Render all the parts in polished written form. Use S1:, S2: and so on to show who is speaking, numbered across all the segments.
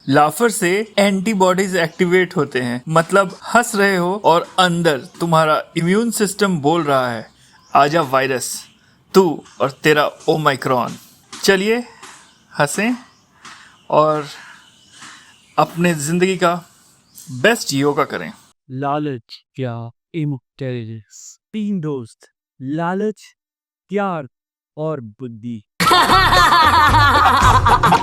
S1: लाफर से antibodies activate होते हैं, मतलब हंस रहे हो और अंदर तुम्हारा इम्यून सिस्टम बोल रहा है आजा वायरस, तू और तेरा ओमाइक्रॉन। चलिए हंसें और अपने जिंदगी का बेस्ट योगा करें।
S2: लालच क्या इमोर्टैलिटीज। 3 दोस्त, लालच, प्यार और बुद्धि।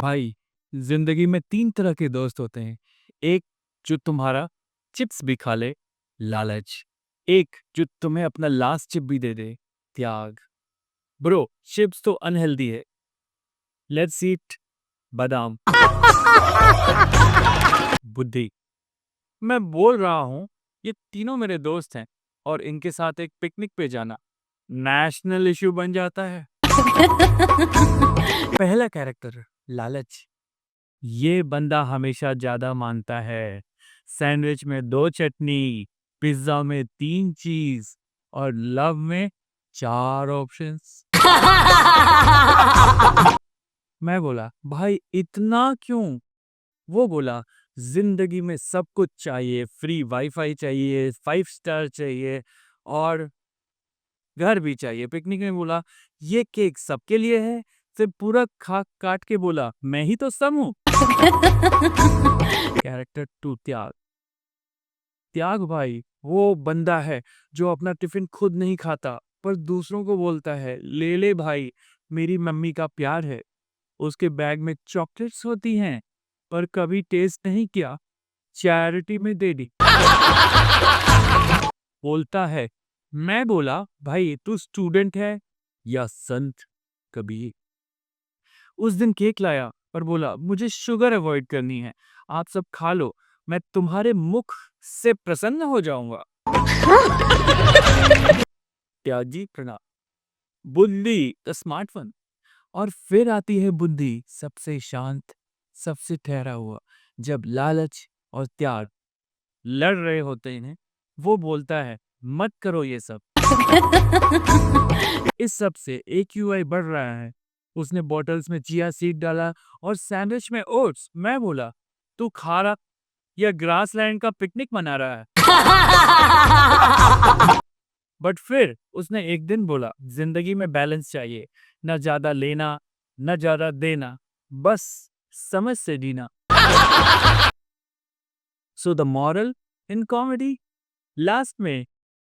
S2: भाई, जिंदगी में 3 तरह के दोस्त होते हैं। एक जो तुम्हारा चिप्स भी खा ले, लालच। एक जो तुम्हें अपना लास्ट चिप भी दे दे, त्याग। ब्रो, चिप्स तो अनहेल्दी है, लेट्स ईट बादाम। बुद्धि, मैं बोल रहा हूँ ये तीनों मेरे दोस्त हैं और इनके साथ एक पिकनिक पे जाना नेशनल इशू बन जाता है। पहला कैरेक्टर लालच। ये बंदा हमेशा ज्यादा मानता है। सैंडविच में 2 चटनी, पिज्जा में 3 चीज और लव में 4 ऑप्शंस। मैं बोला भाई इतना क्यों? वो बोला जिंदगी में सब कुछ चाहिए, फ्री वाईफाई चाहिए, 5 स्टार चाहिए और घर भी चाहिए। पिकनिक में बोला ये केक सबके लिए है, फिर पूरा खा काट के बोला मैं ही तो सम हूं। कैरेक्टर 2 त्याग। त्याग भाई वो बंदा है जो अपना टिफिन खुद नहीं खाता पर दूसरों को बोलता है ले ले भाई, मेरी मम्मी का प्यार है। उसके बैग में चॉकलेट्स होती हैं पर कभी टेस्ट नहीं किया, चैरिटी में दे दी। बोलता है मैं बोला भाई तू स्टूडेंट है या संत कबीर। उस दिन केक लाया पर बोला मुझे शुगर अवॉइड करनी है, आप सब खा लो, मैं तुम्हारे मुख से प्रसन्न हो जाऊंगा। त्यागी प्रणाम। बुद्धि द स्मार्टफोन। और फिर आती है बुद्धि, सबसे शांत, सबसे ठहरा हुआ। जब लालच और त्याग लड़ रहे होते हैं वो बोलता है मत करो ये सब। इस सब से AQI बढ़ रहा है। उसने बॉटल्स में चिया सीड डाला और सैंडविच में ओट्स। मैं बोला तू खा रहा या ग्रासलैंड का पिकनिक मना रहा है? बट फिर उसने एक दिन बोला जिंदगी में बैलेंस चाहिए, न ज्यादा लेना न ज्यादा देना, बस समझ से जीना। So the moral in comedy, last में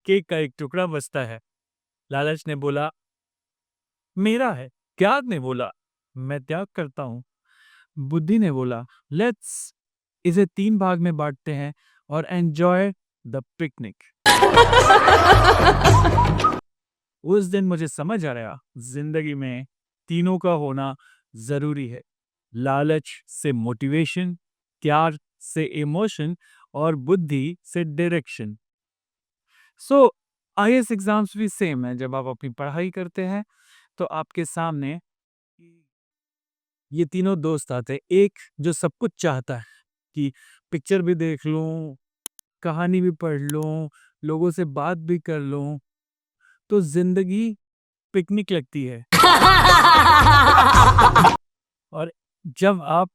S2: केक का एक टुकड़ा बचता है। लालच ने बोला मेरा है, त्याग ने बोला मैं त्याग करता हूं, बुद्धि ने बोला लेट्स इसे 3 भाग में बांटते हैं और एंजॉय द पिकनिक। उस दिन मुझे समझ आ रहा जिंदगी में तीनों का होना जरूरी है। लालच से मोटिवेशन, त्याग से इमोशन और बुद्धि से डायरेक्शन। सो IAS एग्जाम्स भी सेम है। जब आप अपनी पढ़ाई करते हैं तो आपके सामने ये तीनों दोस्त आते हैं। एक जो सब कुछ चाहता है कि पिक्चर भी देख लूं, कहानी भी पढ़ लूं, लोगों से बात भी कर लूं, तो जिंदगी पिकनिक लगती है। और जब आप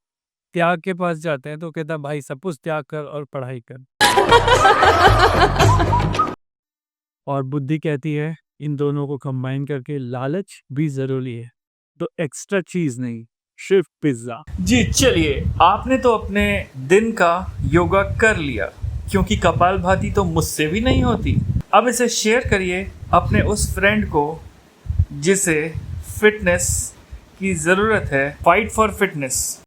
S2: त्याग के पास जाते हैं तो कहता भाई सब कुछ त्याग कर और पढ़ाई कर। और बुद्धि कहती है इन दोनों को कंबाइन करके लालच भी जरूरी है, तो एक्स्ट्रा चीज नहीं, सिर्फ पिज्जा।
S1: जी चलिए, आपने तो अपने दिन का योगा कर लिया, क्योंकि कपालभाति तो मुझसे भी नहीं होती। अब इसे शेयर करिए अपने उस फ्रेंड को जिसे फिटनेस की ज़रूरत है। Fight for fitness.